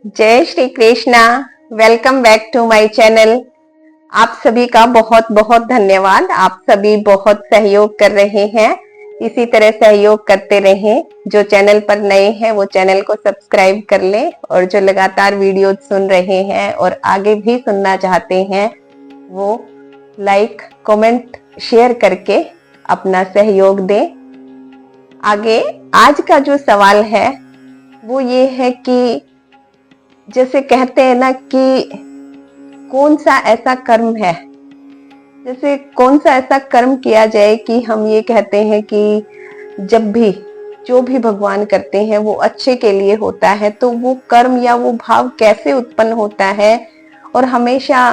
जय Shri Krishna. Welcome back to my channel. आप सभी का बहुत बहुत धन्यवाद। आप सभी बहुत सहयोग कर रहे हैं, इसी तरह सहयोग करते रहें। जो चैनल पर नए हैं वो चैनल को सब्सक्राइब कर लें और जो लगातार वीडियो सुन रहे हैं और आगे भी सुनना चाहते हैं वो लाइक, कमेंट, शेयर करके अपना सहयोग दें। आगे आज का जो सवाल है वो ये है कि जैसे कहते हैं ना कि कौन सा ऐसा कर्म है, जैसे कौन सा ऐसा कर्म किया जाए कि हम ये कहते हैं कि जब भी जो भी भगवान करते हैं वो अच्छे के लिए होता है, तो वो कर्म या वो भाव कैसे उत्पन्न होता है और हमेशा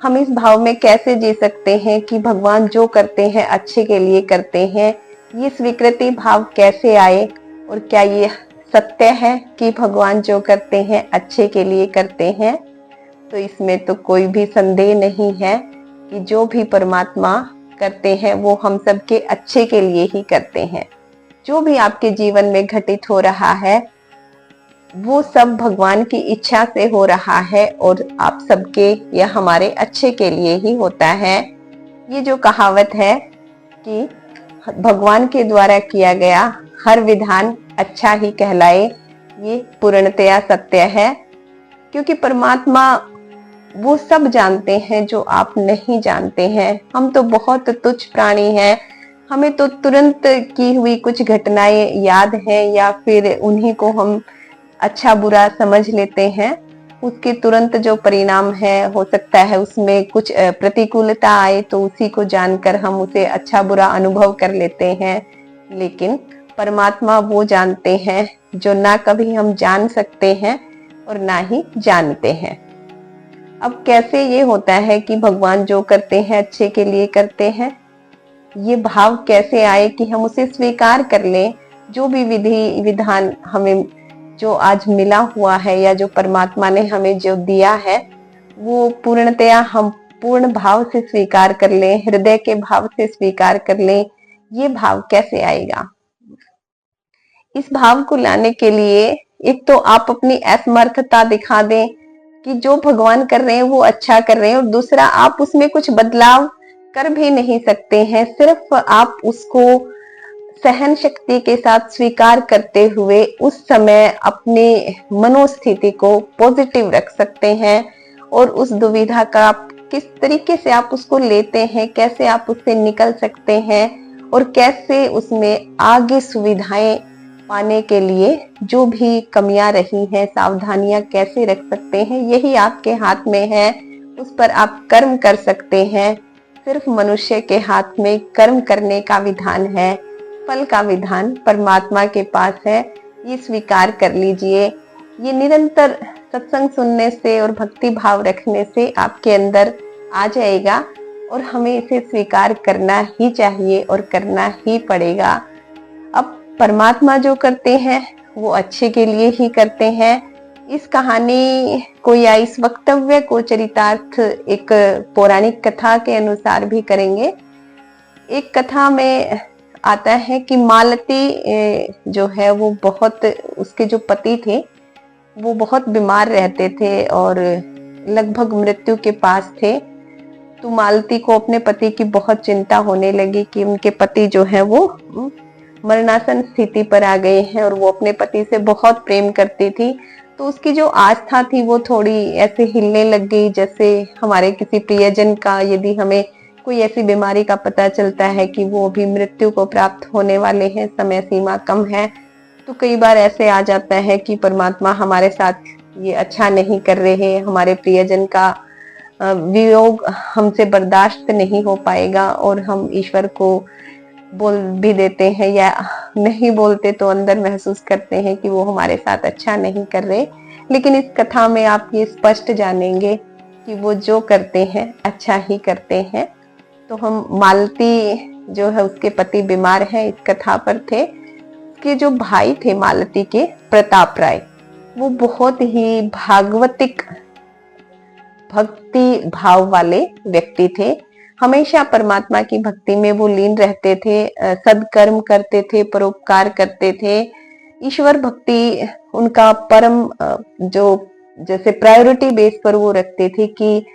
हम इस भाव में कैसे जी सकते हैं कि भगवान जो करते हैं अच्छे के लिए करते हैं। ये स्वीकृति भाव कैसे आए और क्या ये सत्य है कि भगवान जो करते हैं अच्छे के लिए करते हैं? तो इसमें तो कोई भी संदेह नहीं है कि जो भी परमात्मा करते हैं वो हम सबके अच्छे के लिए ही करते हैं। जो भी आपके जीवन में घटित हो रहा है वो सब भगवान की इच्छा से हो रहा है और आप सबके या हमारे अच्छे के लिए ही होता है। ये जो कहावत है कि भगवान के द्वारा किया गया हर विधान अच्छा ही कहलाए, ये पूर्णतया सत्य है। क्योंकि परमात्मा वो सब जानते हैं जो आप नहीं जानते हैं। हम तो बहुत तुच्छ प्राणी हैं, हमें तो तुरंत की हुई कुछ घटनाएं याद हैं या फिर उन्हीं को हम अच्छा बुरा समझ लेते हैं। उसके तुरंत जो परिणाम है हो सकता है उसमें कुछ प्रतिकूलता आए तो उसी को जानकर हम उसे अच्छा बुरा अनुभव कर लेते हैं। लेकिन परमात्मा वो जानते हैं जो ना कभी हम जान सकते हैं और ना ही जानते हैं। अब कैसे ये होता है कि भगवान जो करते हैं अच्छे के लिए करते हैं? ये भाव कैसे आए कि हम उसे स्वीकार कर लें? जो भी विधि विधान हमें जो आज मिला हुआ है या जो परमात्मा ने हमें जो दिया है वो पूर्णतया हम पूर्ण भाव से स्वीकार कर लें, हृदय के भाव से स्वीकार कर लें। ये भाव कैसे आएगा? इस भाव को लाने के लिए एक तो आप अपनी असमर्थता दिखा दें कि जो भगवान कर रहे हैं वो अच्छा कर रहे हैं, और दूसरा आप उसमें कुछ बदलाव कर भी नहीं सकते हैं। सिर्फ आप उसको सहन शक्ति के साथ स्वीकार करते हुए उस समय अपनी मनोस्थिति को पॉजिटिव रख सकते हैं और उस दुविधा का आप किस तरीके से आप उसको लेते हैं, कैसे आप उससे निकल सकते हैं और कैसे उसमें आगे सुविधाएं पाने के लिए जो भी कमियां रही हैं, सावधानियां कैसे रख सकते हैं, यही आपके हाथ में है। उस पर आप कर्म कर सकते हैं। सिर्फ मनुष्य के हाथ में कर्म करने का विधान है, फल का विधान परमात्मा के पास है। ये स्वीकार कर लीजिए। ये निरंतर सत्संग सुनने से और भक्ति भाव रखने से आपके अंदर आ जाएगा और हमें इसे स्वीकार करना ही चाहिए और करना ही पड़ेगा। अब परमात्मा जो करते हैं वो अच्छे के लिए ही करते हैं। इस कहानी को या इस वक्तव्य को चरितार्थ एक पौराणिक कथा के अनुसार भी करेंगे। एक कथा में आता है कि मालती जो है वो बहुत, उसके जो पति थे वो बहुत बीमार रहते थे और लगभग मृत्यु के पास थे। तो मालती को अपने पति की बहुत चिंता होने लगी कि उनके पति जो है वो मरणासन स्थिति पर आ गए हैं और वो अपने पति से बहुत प्रेम करती थी। तो उसकी जो आस्था थी वो थोड़ी ऐसे हिलने लग गई, जैसे हमारे किसी प्रियजन का यदि हमें कोई ऐसी बीमारी का पता चलता है कि वो अभी मृत्यु को प्राप्त होने वाले हैं, समय सीमा कम है, तो कई बार ऐसे आ जाता है कि परमात्मा हमारे साथ ये अच्छा नहीं कर रहे, हमारे प्रियजन का वियोग हमसे बर्दाश्त नहीं हो पाएगा और हम ईश्वर को बोल भी देते हैं या नहीं बोलते तो अंदर महसूस करते हैं कि वो हमारे साथ अच्छा नहीं कर रहे। लेकिन इस कथा में आप ये स्पष्ट जानेंगे कि वो जो करते हैं अच्छा ही करते हैं। तो हम मालती जो है उसके पति बीमार हैं, इस कथा पर थे। उसके जो भाई थे मालती के, प्रताप राय, वो बहुत ही भागवतिक भक्ति भाव वाले व्यक्ति थे। हमेशा परमात्मा की भक्ति में वो लीन रहते थे, सदकर्म करते थे, परोपकार करते थे। ईश्वर भक्ति उनका परम जो जैसे प्रायोरिटी बेस पर वो रखते थे कि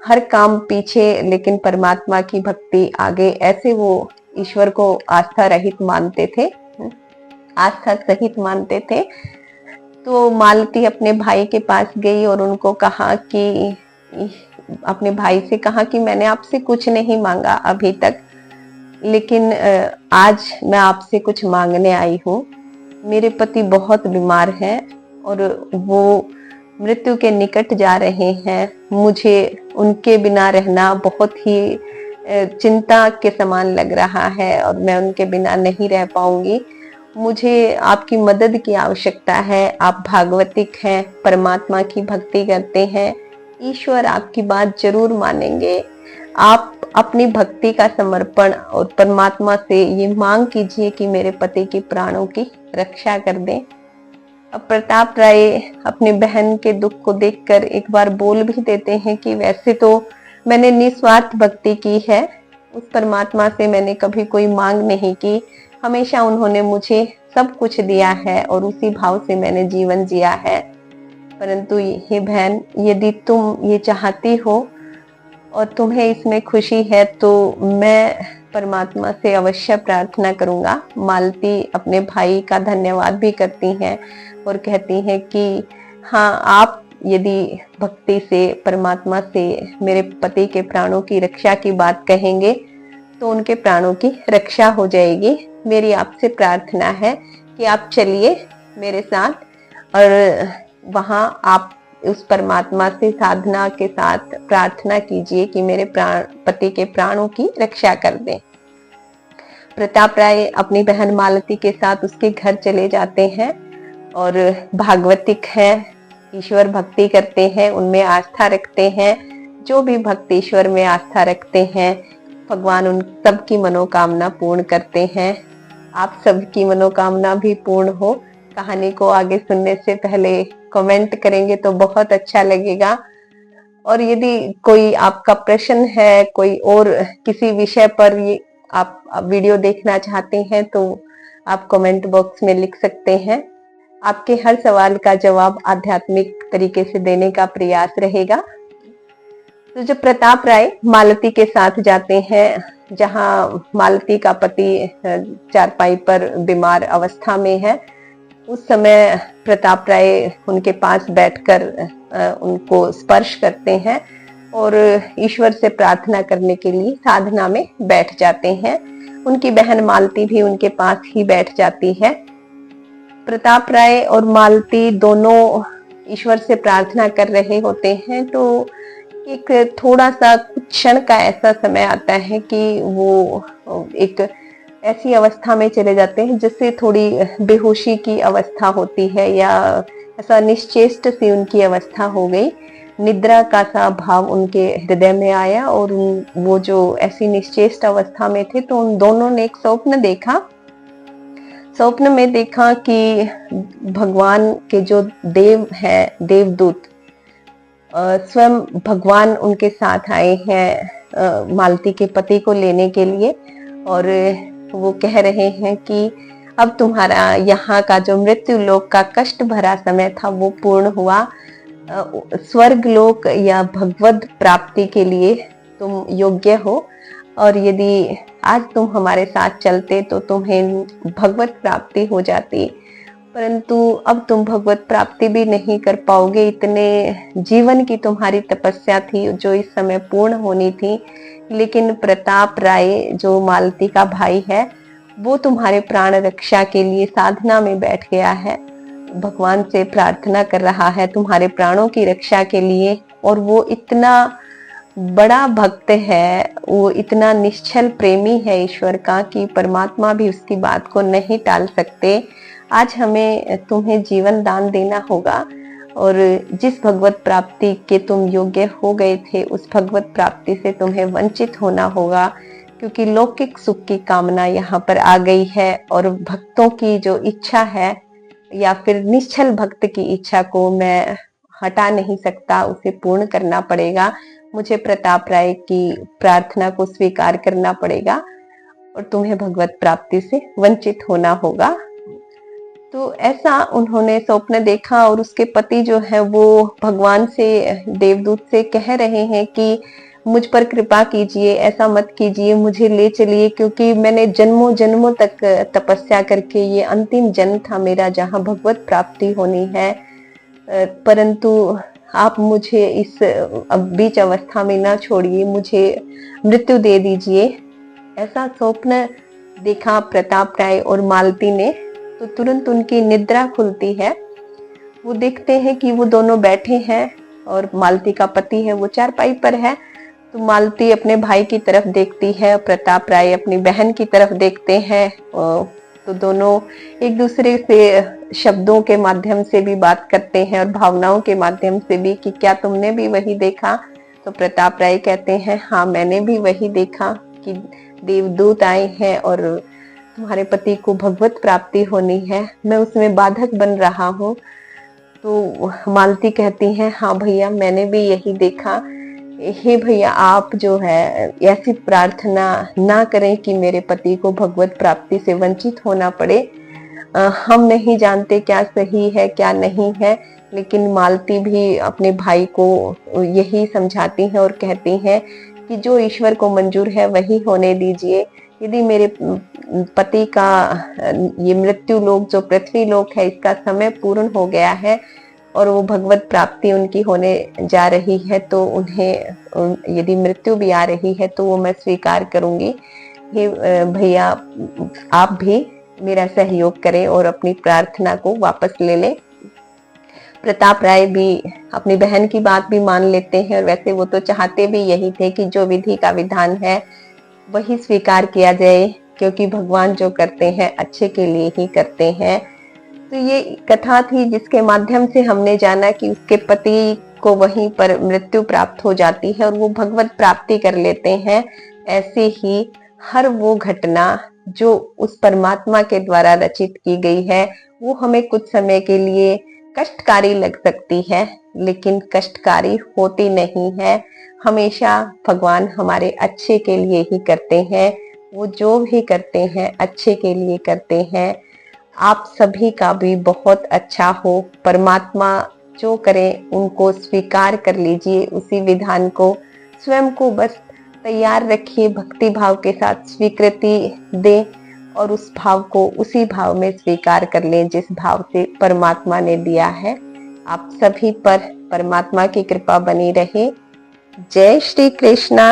हर काम पीछे लेकिन परमात्मा की भक्ति आगे, ऐसे वो ईश्वर को आस्था रहित मानते थे, आस्था सहित मानते थे। तो मालती अपने भाई के पास गई और उनको कहा कि अपने भाई से कहा कि मैंने आपसे कुछ नहीं मांगा अभी तक, लेकिन आज मैं आपसे कुछ मांगने आई हूँ। मेरे पति बहुत बीमार हैं और वो मृत्यु के निकट जा रहे हैं। मुझे उनके बिना रहना बहुत ही चिंता के समान लग रहा है और मैं उनके बिना नहीं रह पाऊंगी। मुझे आपकी मदद की आवश्यकता है। आप भागवतिक हैं, परमात्मा की भक्ति करते हैं, ईश्वर आपकी बात जरूर मानेंगे। आप अपनी भक्ति का समर्पण और परमात्मा से ये मांग कीजिए कि मेरे पति के प्राणों की रक्षा कर दें। अब प्रताप राय अपनी बहन के दुख को देखकर एक बार बोल भी देते हैं कि वैसे तो मैंने निस्वार्थ भक्ति की है, उस परमात्मा से मैंने कभी कोई मांग नहीं की, हमेशा उन्होंने मुझे सब कुछ दिया है और उसी भाव से मैंने जीवन जिया है। परंतु ये बहन, यदि तुम ये चाहती हो और तुम्हें इसमें खुशी है तो मैं परमात्मा से अवश्य प्रार्थना करूंगा। मालती अपने भाई का धन्यवाद भी करती हैं और कहती हैं कि हाँ, आप यदि भक्ति से परमात्मा से मेरे पति के प्राणों की रक्षा की बात कहेंगे तो उनके प्राणों की रक्षा हो जाएगी। मेरी आपसे प्रार्थना है कि आप चलिए मेरे साथ और वहां आप उस परमात्मा से साधना के साथ प्रार्थना कीजिए कि मेरे पति के प्राणों की रक्षा कर दें। प्रताप राय अपनी बहन मालती के साथ उसके घर चले जाते हैं और भागवतिक है, ईश्वर भक्ति करते हैं, उनमें आस्था रखते हैं। जो भी भक्त ईश्वर में आस्था रखते हैं, भगवान उन सबकी मनोकामना पूर्ण करते हैं। आप सबकी मनोकामना भी पूर्ण हो। कहानी को आगे सुनने से पहले कमेंट करेंगे तो बहुत अच्छा लगेगा। और यदि कोई आपका प्रश्न है, कोई और किसी विषय पर ये आप वीडियो देखना चाहते हैं तो आप कमेंट बॉक्स में लिख सकते हैं। आपके हर सवाल का जवाब आध्यात्मिक तरीके से देने का प्रयास रहेगा। तो जब प्रताप राय मालती के साथ जाते हैं, जहां मालती का पति चारपाई पर बीमार अवस्था में है, उस समय प्रताप राय उनके पास बैठकर उनको स्पर्श करते हैं और ईश्वर से प्रार्थना करने के लिए साधना में बैठ जाते हैं। उनकी बहन मालती भी उनके पास ही बैठ जाती है। प्रताप राय और मालती दोनों ईश्वर से प्रार्थना कर रहे होते हैं तो एक थोड़ा सा कुछ क्षण का ऐसा समय आता है कि वो एक ऐसी अवस्था में चले जाते हैं जिससे थोड़ी बेहोशी की अवस्था होती है या ऐसा निश्चेष्ट सी उनकी अवस्था हो गई। निद्रा का सा भाव उनके हृदय में आया और वो जो ऐसी निश्चेष्ट अवस्था में थे तो उन दोनों ने एक स्वप्न देखा। स्वप्न में देखा कि भगवान के जो देव हैं, देवदूत, स्वयं भगवान उनके साथ आए हैं मालती के पति को लेने के लिए और वो कह रहे हैं कि अब तुम्हारा यहाँ का जो मृत्यु लोक का कष्ट भरा समय था वो पूर्ण हुआ। स्वर्ग लोक या भगवत प्राप्ति के लिए तुम योग्य हो और यदि आज तुम हमारे साथ चलते तो तुम्हें भगवत प्राप्ति हो जाती, परंतु अब तुम भगवत प्राप्ति भी नहीं कर पाओगे। इतने जीवन की तुम्हारी तपस्या थी जो इस समय पूर्ण होनी थी, लेकिन प्रताप राय जो मालती का भाई है वो तुम्हारे प्राण रक्षा के लिए साधना में बैठ गया है, भगवान से प्रार्थना कर रहा है तुम्हारे प्राणों की रक्षा के लिए। और वो इतना बड़ा भक्त है, वो इतना निश्चल प्रेमी है ईश्वर का कि परमात्मा भी उसकी बात को नहीं टाल सकते। आज हमें तुम्हें जीवन दान देना होगा और जिस भगवत प्राप्ति के तुम योग्य हो गए थे उस भगवत प्राप्ति से तुम्हें वंचित होना होगा, क्योंकि लौकिक सुख की कामना यहाँ पर आ गई है और भक्तों की जो इच्छा है या फिर निश्चल भक्त की इच्छा को मैं हटा नहीं सकता, उसे पूर्ण करना पड़ेगा। मुझे प्रताप राय की प्रार्थना को स्वीकार करना पड़ेगा और तुम्हें भगवत प्राप्ति से वंचित होना होगा। तो ऐसा उन्होंने स्वप्न देखा और उसके पति जो है वो भगवान से, देवदूत से कह रहे हैं कि मुझ पर कृपा कीजिए, ऐसा मत कीजिए, मुझे ले चलिए, क्योंकि मैंने जन्मों जन्मों तक तपस्या करके ये अंतिम जन्म था मेरा जहाँ भगवत प्राप्ति होनी है, परंतु आप मुझे इस बीच अवस्था में ना छोड़िए, मुझे मृत्यु दे दीजिए। ऐसा स्वप्न देखा प्रताप राय और मालती ने। तो तुरंत उनकी निद्रा खुलती है। वो देखते हैं कि वो दोनों बैठे हैं और मालती का पति है वो चारपाई पर है। तो मालती अपने भाई की तरफ देखती है, प्रताप राय अपनी बहन की तरफ देखते हैं। तो दोनों एक दूसरे से शब्दों के माध्यम से भी बात करते हैं और भावनाओं के माध्यम से भी कि क्या तुमने भी वही देखा? तो प्रताप राय कहते हैं हाँ, मैंने भी वही देखा कि देवदूत आए हैं और तुम्हारे पति को भगवत प्राप्ति होनी है, मैं उसमें बाधक बन रहा हूँ। तो मालती कहती हैं हाँ भैया, मैंने भी यही देखा। हे भैया, आप जो है ऐसी प्रार्थना ना करें कि मेरे पति को भगवत प्राप्ति से वंचित होना पड़े। हम नहीं जानते क्या सही है क्या नहीं है, लेकिन मालती भी अपने भाई को यही समझाती हैं और कहती हैं कि जो ईश्वर को मंजूर है वही होने दीजिए। यदि मेरे पति का ये मृत्यु लोक जो पृथ्वी लोक है इसका समय पूर्ण हो गया है और वो भगवत प्राप्ति उनकी होने जा रही है, तो उन्हें यदि मृत्यु भी आ रही है तो वो मैं स्वीकार करूंगी। हे भैया, आप भी मेरा सहयोग करें और अपनी प्रार्थना को वापस ले लें। प्रताप राय भी अपनी बहन की बात भी मान लेते हैं और वैसे वो तो चाहते भी यही थे कि जो विधि का विधान है वही स्वीकार किया जाए, क्योंकि भगवान जो करते हैं अच्छे के लिए ही करते हैं। तो ये कथा थी जिसके माध्यम से हमने जाना कि उसके पति को वहीं पर मृत्यु प्राप्त हो जाती है और वो भगवत प्राप्ति कर लेते हैं। ऐसे ही हर वो घटना जो उस परमात्मा के द्वारा रचित की गई है वो हमें कुछ समय के लिए कष्टकारी लग सकती है, लेकिन कष्टकारी होती नहीं है। हमेशा भगवान हमारे अच्छे के लिए ही करते हैं। वो जो भी करते हैं अच्छे के लिए करते हैं। आप सभी का भी बहुत अच्छा हो। परमात्मा जो करें उनको स्वीकार कर लीजिए, उसी विधान को स्वयं को बस तैयार रखिए, भक्ति भाव के साथ स्वीकृति दें और उस भाव को उसी भाव में स्वीकार कर लें जिस भाव से परमात्मा ने दिया है। आप सभी पर परमात्मा की कृपा बनी रहे। जय श्री कृष्णा।